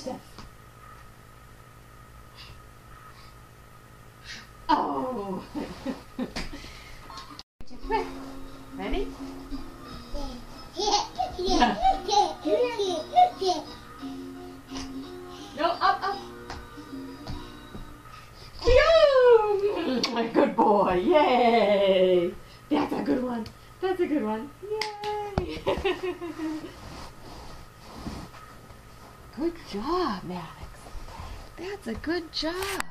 steps. Oh! Ready? No, up. Good boy, yay! That's a good one. That's a good one. Yay! Good job, Maddox. That's a good job.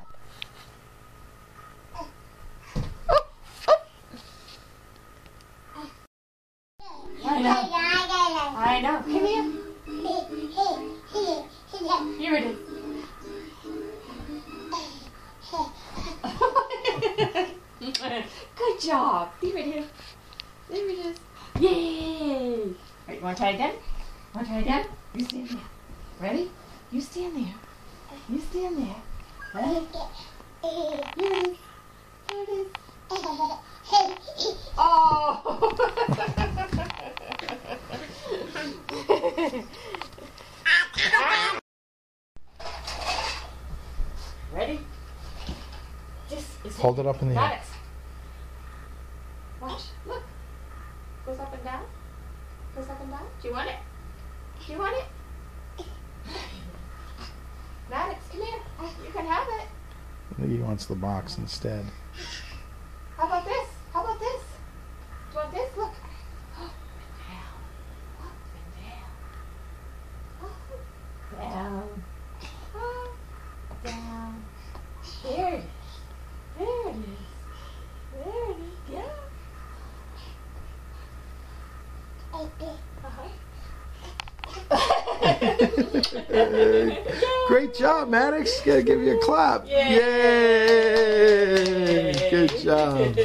I know. Come here. Here it is. Good job. There it is. There it is. Yay! Alright, you want to try again? Want to try again? You stand there. Ready? You stand there. You stand there. Ready? Here it is. Here it is. Oh! Ready? Hold it up in the air. Watch. Look. Goes up and down. Goes up and down. Do you want it? Do you want it? Maddox, come here. You can have it. I think he wants the box instead. How about this? How about this? Do you want this? Look. Up and down. Up and down. Up, down. There it is. There it is. There it is. Yeah. Great job, Maddox. Gotta give you a clap. Yay. Yay. Good job.